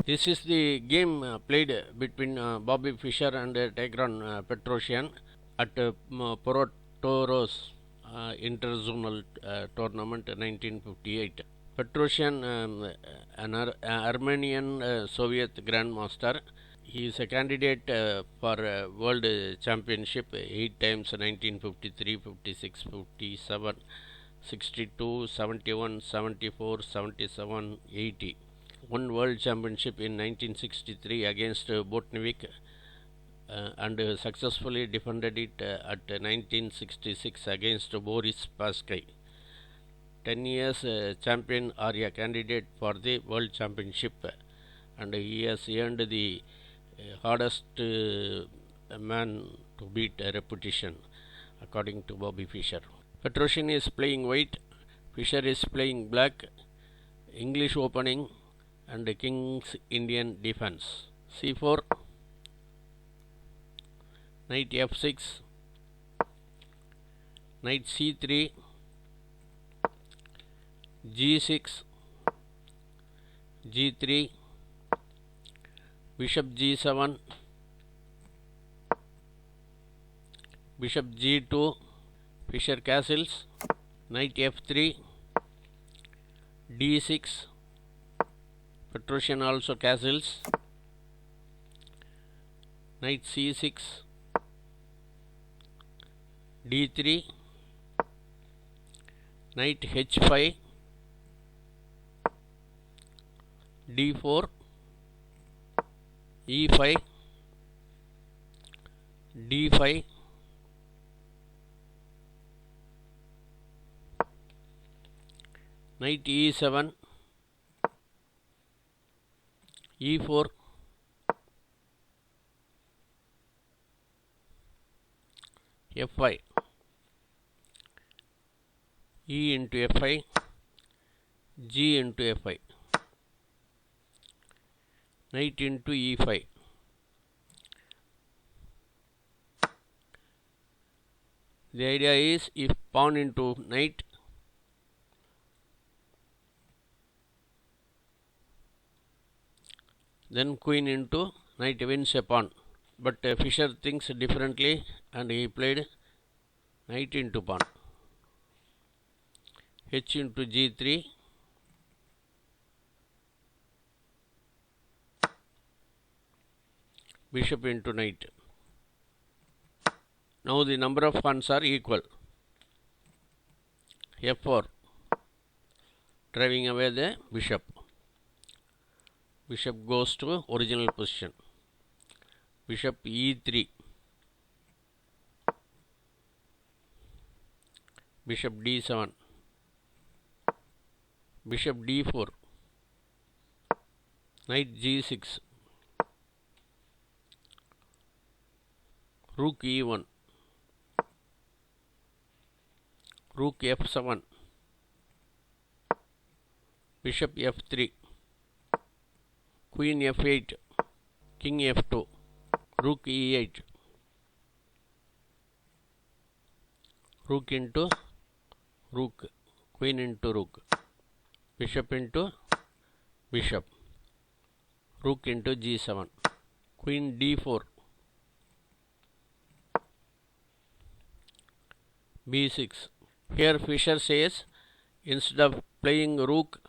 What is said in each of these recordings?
This is the game played between Bobby Fischer and Petrosian at Porotoros interzonal tournament 1958. Petrosian, an Armenian Soviet grandmaster, he is a candidate for World Championship 8 times 1953, 56, 57, 62, 71, 74, 77, 80. Won World Championship in 1963 against Botnevic and successfully defended it at 1966 against Boris Pasky. 10 years champion or a candidate for the World Championship, and he has earned the hardest man to beat reputation according to Bobby Fischer. Petrosian is playing white, Fischer is playing black. English opening and King's Indian defense. C4, knight f6, knight c3, g6, g3, bishop g7, bishop g2, Fischer castles, knight f3, d6, Petrosian also castles, knight c6, d3, knight h5, d4, e5, d5, knight e7, e4, f5, e into f5, g into f5, knight into e5, the idea is if pawn into knight, then queen into knight wins a pawn. But Fischer thinks differently and he played knight into pawn, h into g3, bishop into knight. Now the number of pawns are equal. f4, driving away the bishop. Bishop goes to original position. Bishop e3, bishop d7, bishop d4, knight g6, rook e1, rook f7, bishop f3, queen f8, king f2, rook e8, rook into rook, queen into rook, bishop into bishop, rook into g7, queen d4, b6. Here Fischer says instead of playing rook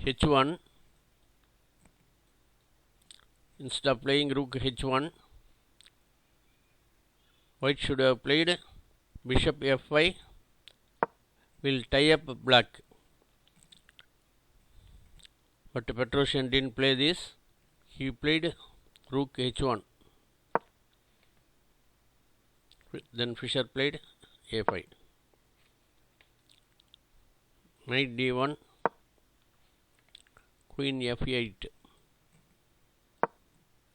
h1, white should have played bishop f5, will tie up black. But Petrosian didn't play this, he played rook h1. Then Fischer played a5, knight d1, queen f8,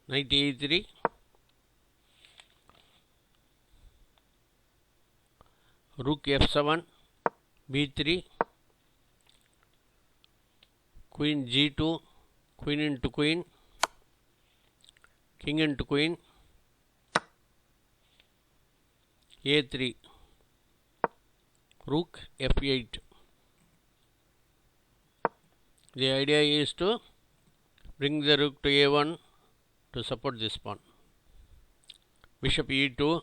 knight e3, rook f7, b3, queen g2, queen into queen, king into queen, a3, rook f8, The idea is to bring the rook to a1 to support this pawn. Bishop e2,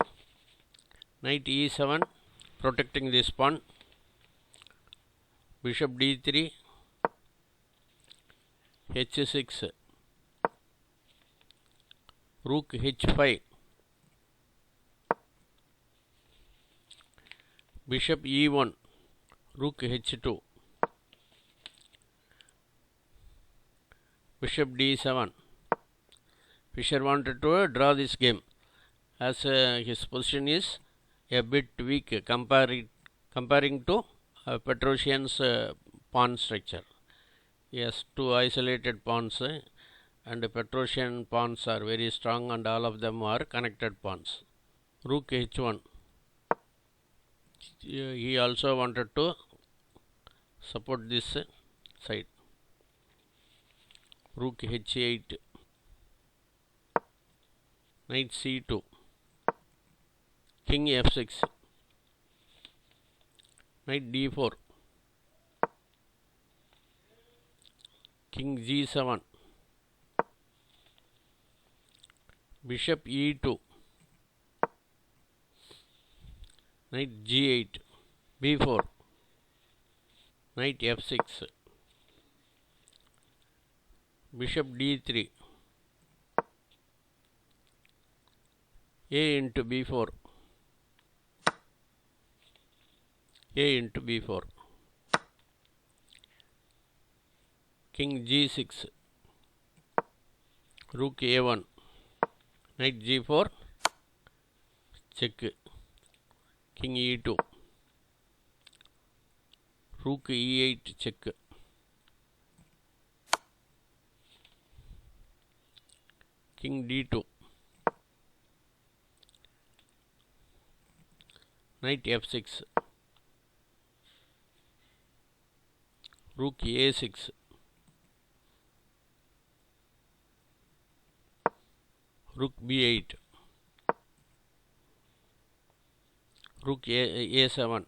knight e7, protecting this pawn. Bishop d3, h6, rook h5, bishop e1, rook h2, bishop d7. Fischer wanted to draw this game as his position is a bit weak comparing to Petrosian's pawn structure. He has two isolated pawns and Petrosian pawns are very strong and all of them are connected pawns. Rook h1. He also wanted to support this side. Rook h8, knight c2, king f6, knight d4, king g7, bishop e2, knight g8, b4, knight f6, bishop d3, a into b4, a into b4, king g6, rook a1, knight g4, check, king e2, rook e8, check, king d2, knight f6, rook a6, rook b8, rook a7,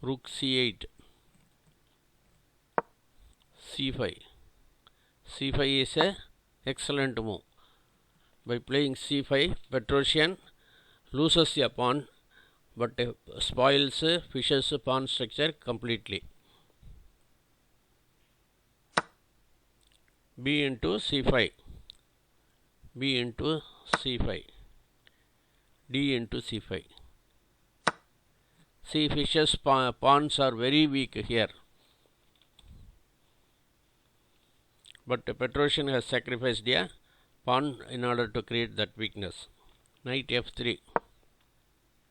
rook c8, c5. c5 is a excellent move. By playing c5, Petrosian loses a pawn but spoils Fischer's pawn structure completely. b into c5, b into c5, d into c5. See, Fischer's pawns are very weak here, but Petrosian has sacrificed a pawn in order to create that weakness. Knight f3,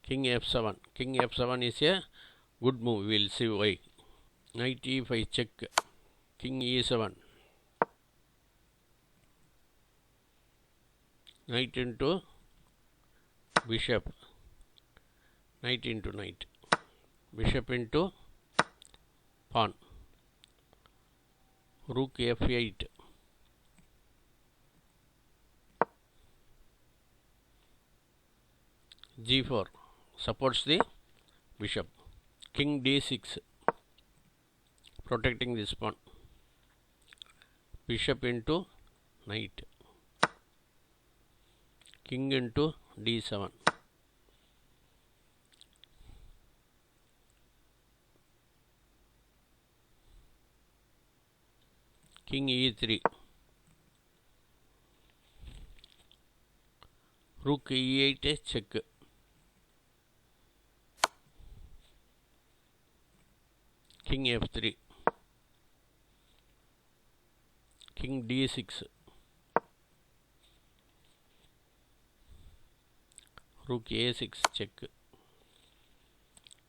king f7. King f7 is a good move, we will see why. Knight e5, check, king e7, knight into bishop, knight into knight, bishop into pawn, rook f8, g4 supports the bishop, king d6 protecting this pawn, bishop into knight, king into d7, king e3, rook e8, check, king f3, king d6, rook a6, check,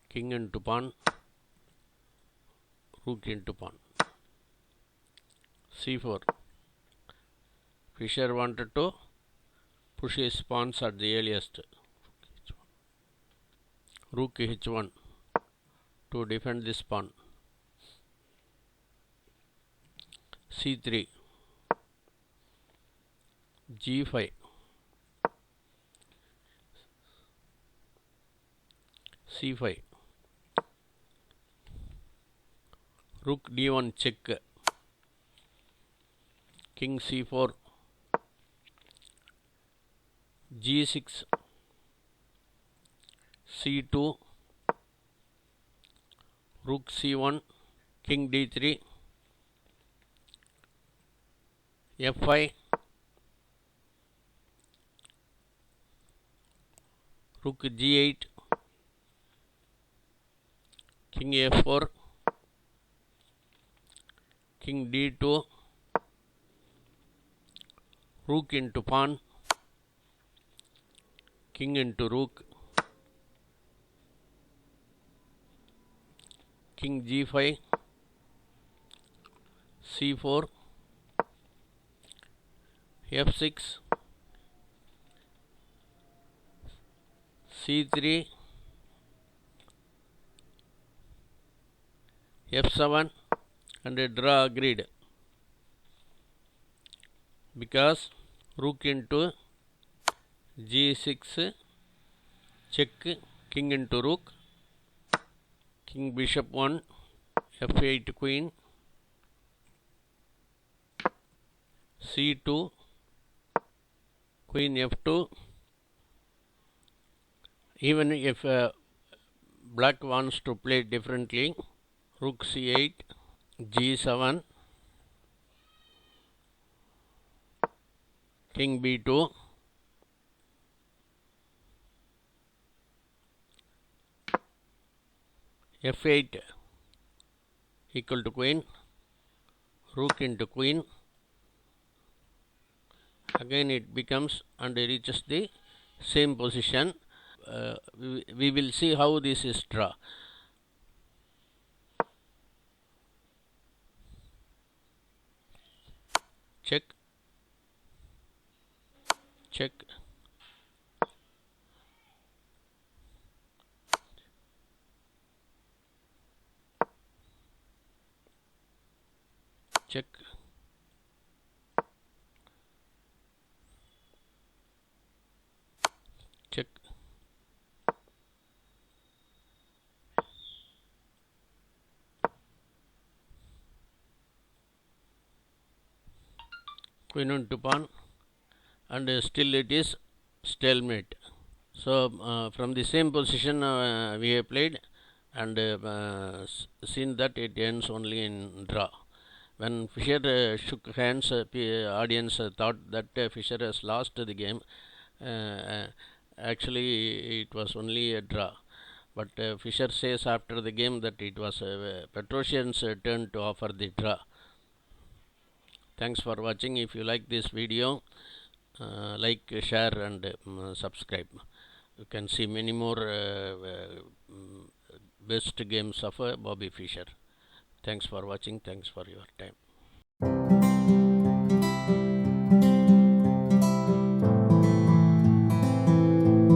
king into pawn, rook into pawn, c4. Fischer wanted to push his pawns at the earliest. Rook h1 to defend this pawn, c3, g5, c5, rook d1 check, king c4, g6, c2, rook c1, king d3, f5, rook g8, king f4, king d2, rook into pawn, king into rook, king g5, c4, f6, c3, f7, and a draw agreed, because rook into g6 check, king into rook, king bishop 1, f8 queen, c2, queen f2. Even if black wants to play differently, rook c8, g7, king b2, f8 equal to queen, rook into queen. Again it becomes and reaches the same position. We will see how this is draw. Check, check, check, check, queen into pawn, and still it is stalemate. So from the same position we have played, and seen that it ends only in draw. When Fischer shook hands, audience thought that Fischer has lost the game. Actually, it was only a draw. But Fischer says after the game that it was Petrosian's turn to offer the draw. Thanks for watching. If you like this video, like, share, and subscribe. You can see many more best games of Bobby Fischer. Thanks for watching. Thanks for your time.